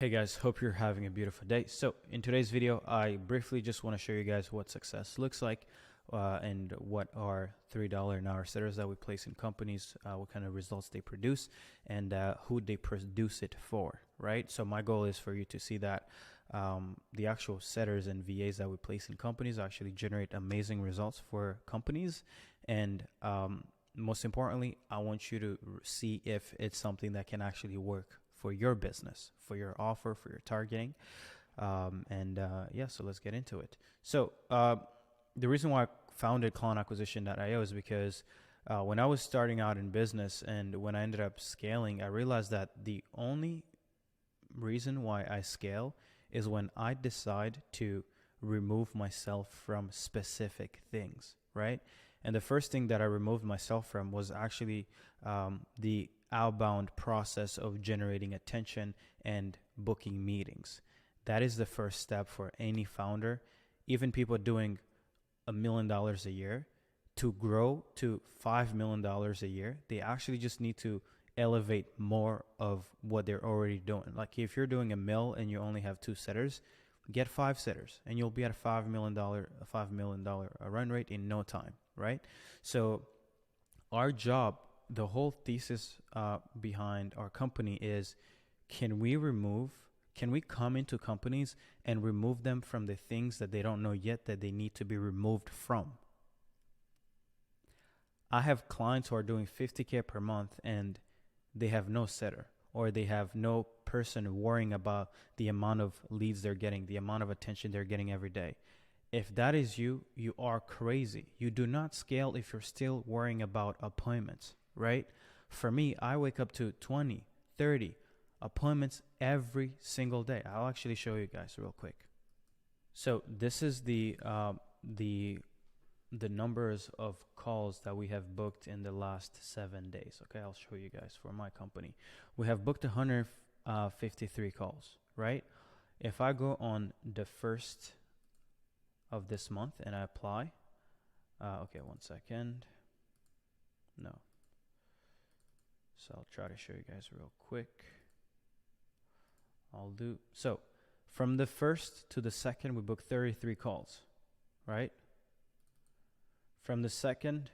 Hey guys, hope you're having a beautiful day. So in today's video, I briefly just want to show you guys what success looks like and what are $3 an hour setters that we place in companies, what kind of results they produce, and who they produce it for, right? So my goal is for you to see that the actual setters and VAs that we place in companies actually generate amazing results for companies. And most importantly, I want you to see if it's something that can actually work for your business, for your offer, for your targeting. Yeah, so let's get into it. So the reason why I founded clientacquisition.io is because when I was starting out in business and when I ended up scaling, I realized that the only reason why I scale is when I decide to remove myself from specific things, right? And the first thing that I removed myself from was actually the outbound process of generating attention and booking meetings. That is the first step for any founder, even people doing $1 million a year. To grow to $5 million a year, they actually just need to elevate more of what they're already doing. Like if you're doing $1 million and you only have 2 setters, get 5 setters and you'll be at a $5 million run rate in no time, right? So our job, the whole thesis behind our company is, can we come into companies and remove them from the things that they don't know yet that they need to be removed from? I have clients who are doing $50K per month and they have no setter, or they have no person worrying about the amount of leads they're getting, the amount of attention they're getting every day. If that is you, you are crazy. You do not scale if you're still worrying about appointments, right? For me, I wake up to 20, 30 appointments every single day. I'll actually show you guys real quick. So this is the numbers of calls that we have booked in the last 7 days. Okay, I'll show you guys for my company. We have booked 153 calls, right? If I go on the 1st of this month and I apply, okay, 1 second. No. So I'll try to show you guys real quick. So from the 1st to the 2nd, we booked 33 calls, right? From the 2nd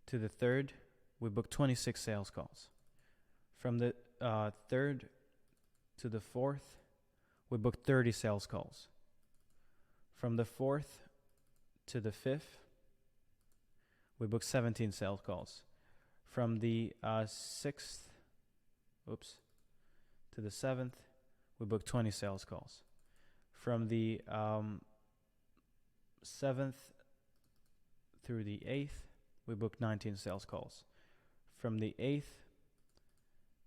to the 3rd, we booked 26 sales calls. From the 3rd to the 4th, we booked 30 sales calls. From the 4th to the 5th, we booked 17 sales calls. From the 6th, to the 7th, we booked 20 sales calls. From the 7th through the 8th, we booked 19 sales calls. From the 8th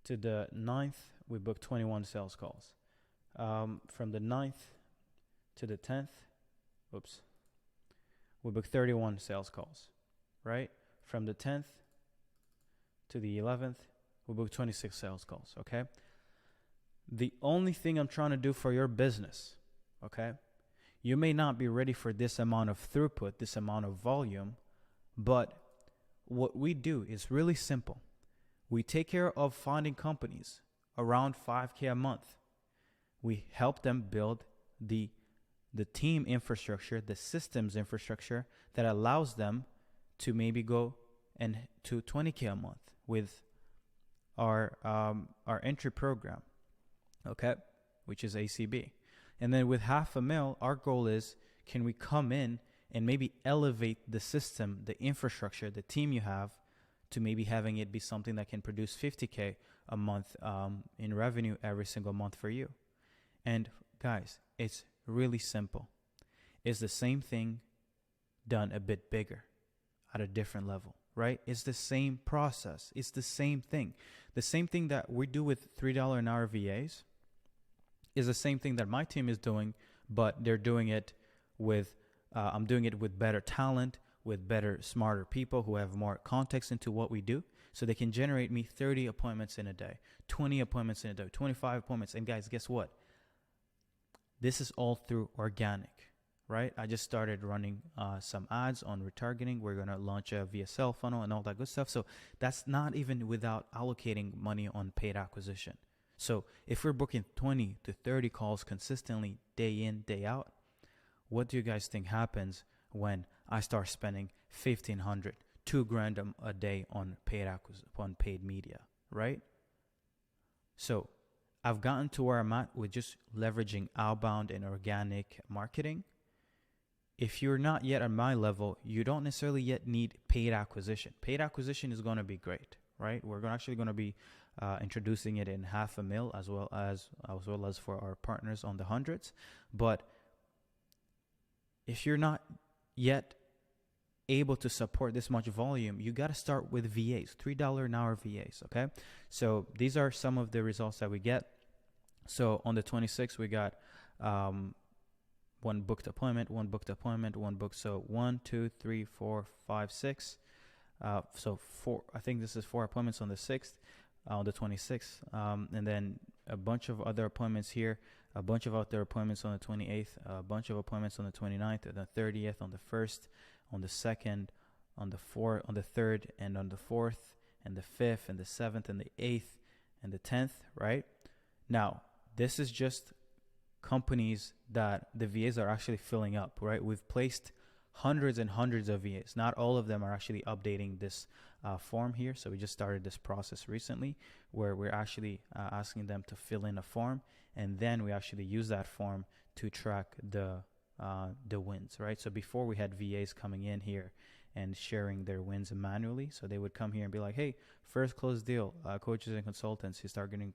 to the 9th, we booked 21 sales calls. From the 9th to the 10th, we booked 31 sales calls, right? From the 10th to the 11th, we booked 26 sales calls, okay? The only thing I'm trying to do for your business, okay? You may not be ready for this amount of throughput, this amount of volume, but what we do is really simple. We take care of finding companies around $5K a month. We help them build the team infrastructure, the systems infrastructure that allows them to maybe go and to $20K a month with our entry program, okay, which is ACB. And then with $500,000, our goal is, can we come in and maybe elevate the system, the infrastructure, the team you have, to maybe having it be something that can produce $50K a month in revenue every single month for you. And guys, it's really simple. It's the same thing done a bit bigger at a different level, right? It's the same process. It's the same thing. The same thing that we do with $3 an hour VAs is the same thing that my team is doing, but they're doing it with, I'm doing it with better talent, with better, smarter people who have more context into what we do, so they can generate me 30 appointments in a day, 20 appointments in a day, 25 appointments. And guys, guess what? This is all through organic, right? I just started running some ads on retargeting. We're going to launch a VSL funnel and all that good stuff. So that's not even without allocating money on paid acquisition. So if we're booking 20 to 30 calls consistently day in, day out, what do you guys think happens when I start spending 1,500, $2,000 a day on paid media, right? So I've gotten to where I'm at with just leveraging outbound and organic marketing. If you're not yet at my level, you don't necessarily yet need paid acquisition. Paid acquisition is going to be great, right? We're actually going to be introducing it in $500,000 as well as for our partners on the hundreds. But if you're not yet able to support this much volume, you got to start with VAs, $3 an hour VAs. Okay, so these are some of the results that we get. So on the 26th, we got one booked appointment. So 1, 2, 3, 4, 5, 6. So four. I think this is 4 appointments on the 6th, on the 26th, and then a bunch of other appointments here. A bunch of other appointments on the 28th. A bunch of appointments on the 29th, and the 30th, on the 1st, on the 2nd, on the 4th, on the 3rd, and on the 4th, and the 5th, and the 7th, and the 8th, and the 10th. Right now, this is just companies that the VAs are actually filling up, right? We've placed hundreds and hundreds of VAs. Not all of them are actually updating this form here. So we just started this process recently where we're actually asking them to fill in a form, and then we actually use that form to track the wins, right? So before we had VAs coming in here and sharing their wins manually. So they would come here and be like, hey, first close deal, coaches and consultants, you start getting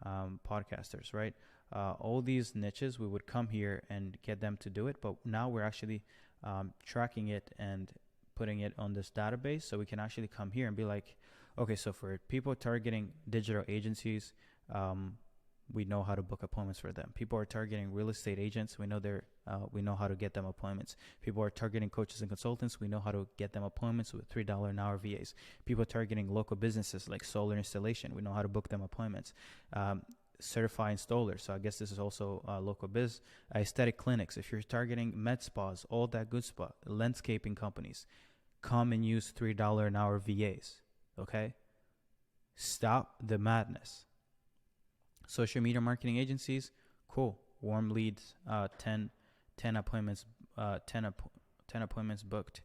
podcasters, right? All these niches, we would come here and get them to do it. But now we're actually tracking it and putting it on this database. So we can actually come here and be like, okay, so for people targeting digital agencies, we know how to book appointments for them. People are targeting real estate agents. We know how to get them appointments. People are targeting coaches and consultants. We know how to get them appointments with $3 an hour VAs. People are targeting local businesses like solar installation. We know how to book them appointments. Certified installers. So I guess this is also local biz. Aesthetic clinics. If you're targeting med spas, all that good stuff. Landscaping companies, come and use $3 an hour VAs. Okay? Stop the madness. Social media marketing agencies, cool. Warm leads, 10 appointments, 10 appointments booked.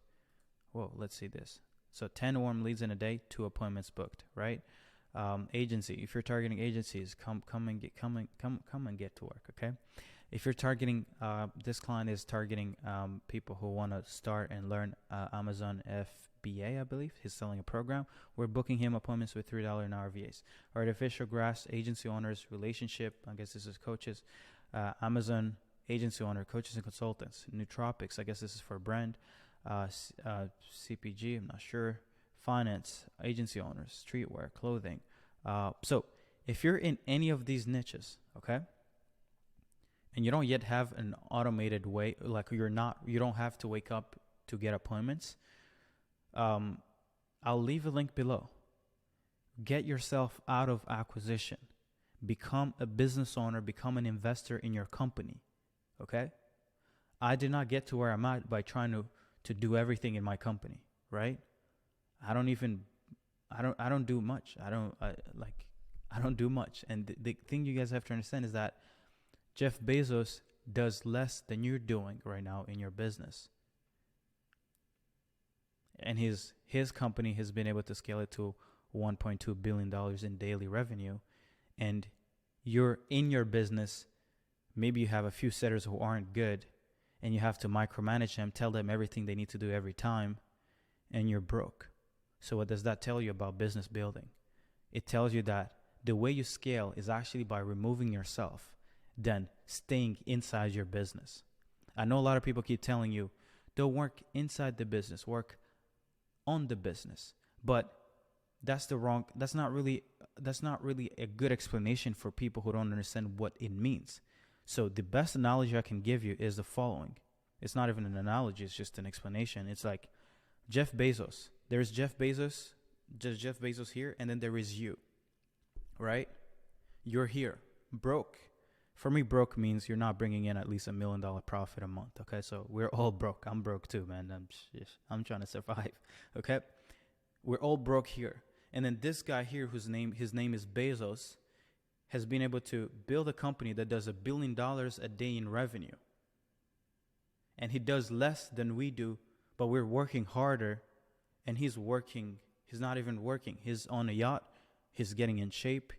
Whoa, let's see this. So 10 warm leads in a day, 2 appointments booked, right? Agency. If you're targeting agencies, come and get to work. Okay. If you're targeting, this client is targeting people who want to start and learn Amazon FBA, I believe. He's selling a program. We're booking him appointments with $3 an hour VAs. Artificial grass agency owners, relationship. I guess this is coaches. Amazon agency owner, coaches and consultants. Nootropics. I guess this is for brand. CPG. I'm not sure. Finance, agency owners, streetwear, clothing. So if you're in any of these niches, okay, and you don't yet have an automated way, like you don't have to wake up to get appointments, I'll leave a link below. Get yourself out of acquisition. Become a business owner, become an investor in your company, okay? I did not get to where I'm at by trying to do everything in my company, right? I don't do much. I don't do much. And the thing you guys have to understand is that Jeff Bezos does less than you're doing right now in your business. And his company has been able to scale it to $1.2 billion in daily revenue. And you're in your business, maybe you have a few setters who aren't good, and you have to micromanage them, tell them everything they need to do every time, and you're broke. So what does that tell you about business building? It tells you that the way you scale is actually by removing yourself, then staying inside your business. I know a lot of people keep telling you, don't work inside the business, work on the business. But that's not really a good explanation for people who don't understand what it means. So the best analogy I can give you is the following. It's not even an analogy, it's just an explanation. It's like Jeff Bezos. There's Jeff Bezos, just Jeff Bezos here, and then there is you, right? You're here, broke. For me, broke means you're not bringing in at least $1 million profit a month, okay? So we're all broke. I'm broke too, man. I'm trying to survive, okay? We're all broke here. And then this guy here, his name is Bezos, has been able to build a company that does $1 billion a day in revenue. And he does less than we do, but we're working harder. And he's not even working. He's on a yacht. He's getting in shape.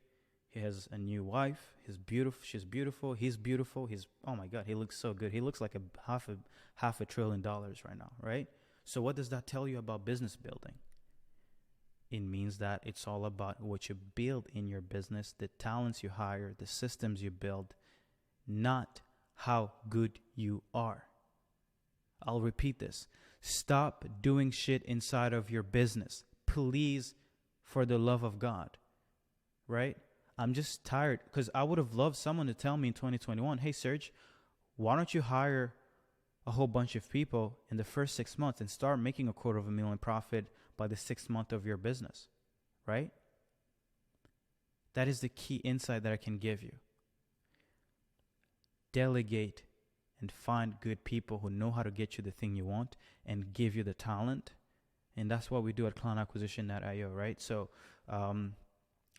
He has a new wife. She's beautiful. He's beautiful. Oh my God, he looks so good. He looks like half a trillion dollars right now, right? So what does that tell you about business building? It means that it's all about what you build in your business, the talents you hire, the systems you build, not how good you are. I'll repeat this. Stop doing shit inside of your business. Please, for the love of God, right? I'm just tired because I would have loved someone to tell me in 2021, hey, Serge, why don't you hire a whole bunch of people in the first 6 months and start making $250,000 profit by the 6th month of your business, right? That is the key insight that I can give you. Delegate and find good people who know how to get you the thing you want and give you the talent. And that's what we do at clientacquisition.io, right? So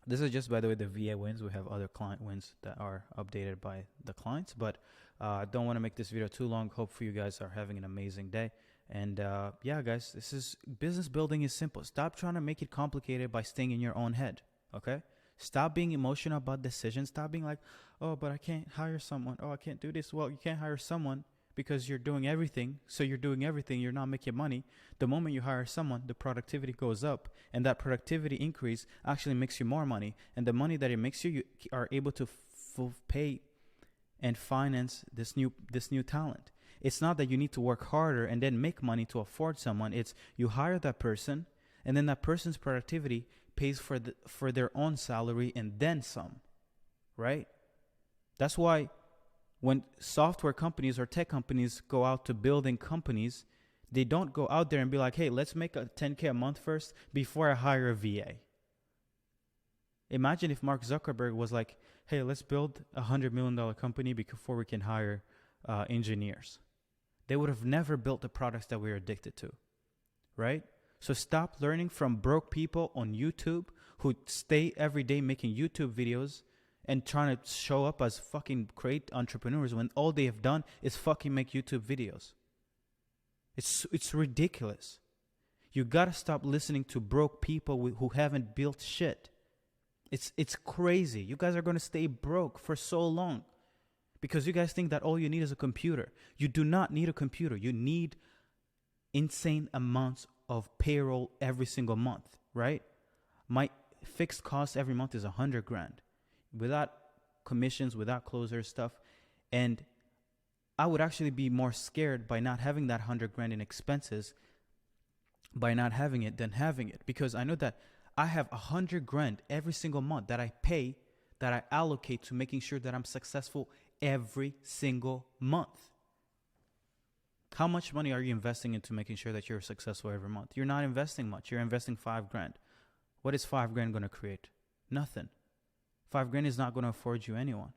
this is just, by the way, the VA wins. We have other client wins that are updated by the clients, but I don't want to make this video too long. Hopefully you guys are having an amazing day. And yeah, guys, business building is simple. Stop trying to make it complicated by staying in your own head, okay? Stop being emotional about decisions. Stop being like, oh, but I can't hire someone. Oh, I can't do this. Well, you can't hire someone because you're doing everything. So you're doing everything. You're not making money. The moment you hire someone, the productivity goes up. And that productivity increase actually makes you more money. And the money that it makes you are able to pay and finance this new talent. It's not that you need to work harder and then make money to afford someone. It's you hire that person, and then that person's productivity pays for their own salary and then some, right? That's why when software companies or tech companies go out to building companies, they don't go out there and be like, hey, let's make a $10K a month first before I hire a VA. Imagine if Mark Zuckerberg was like, hey, let's build a $100 million company before we can hire engineers. They would have never built the products that we're addicted to, right? So stop learning from broke people on YouTube who stay every day making YouTube videos and trying to show up as fucking great entrepreneurs when all they have done is fucking make YouTube videos. It's ridiculous. You gotta stop listening to broke people who haven't built shit. It's crazy. You guys are gonna stay broke for so long because you guys think that all you need is a computer. You do not need a computer. You need insane amounts of payroll every single month, right? My fixed cost every month is $100,000 without commissions, without closer stuff. And I would actually be more scared by not having that $100,000 in expenses by not having it than having it, because I know that I have $100,000 every single month that I pay, that I allocate to making sure that I'm successful every single month. How much money are you investing into making sure that you're successful every month? You're not investing much. You're investing $5,000. What is $5,000 going to create? Nothing. $5,000 is not going to afford you anyone.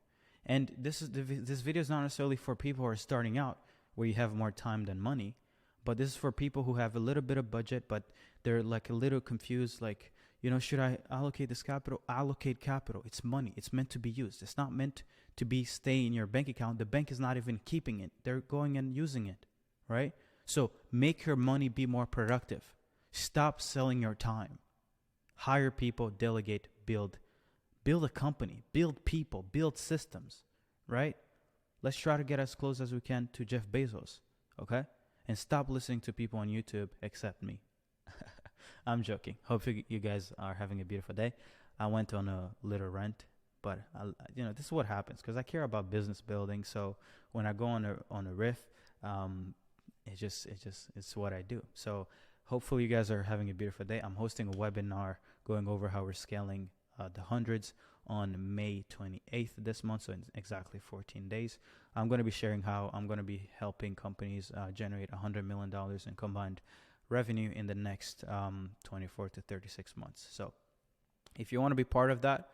And this video is not necessarily for people who are starting out where you have more time than money, but this is for people who have a little bit of budget, but they're like a little confused, like, should I allocate this capital? Allocate capital. It's money. It's meant to be used. It's not meant to be stay in your bank account. The bank is not even keeping it. They're going and using it, right? So make your money be more productive. Stop selling your time. Hire people, delegate, build a company, build people, build systems, right? Let's try to get as close as we can to Jeff Bezos, okay? And stop listening to people on YouTube except me. I'm joking. Hope you guys are having a beautiful day. I went on a little rant, but this is what happens because I care about business building. So when I go on a riff, it's what I do. So hopefully you guys are having a beautiful day. I'm hosting a webinar going over how we're scaling the hundreds on May 28th this month, so in exactly 14 days. I'm going to be sharing how I'm going to be helping companies generate $100 million in combined revenue in the next 24 to 36 months. So if you want to be part of that,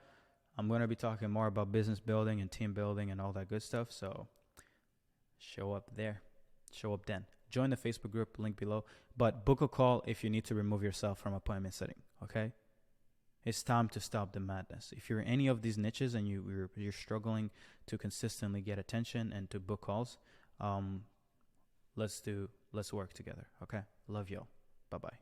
I'm going to be talking more about business building and team building and all that good stuff. So show up there. Show up then. Join the Facebook group, link below. But book a call if you need to remove yourself from appointment setting, okay? It's time to stop the madness. If you're in any of these niches and you're struggling to consistently get attention and to book calls, let's work together. Okay. Love y'all. Bye bye.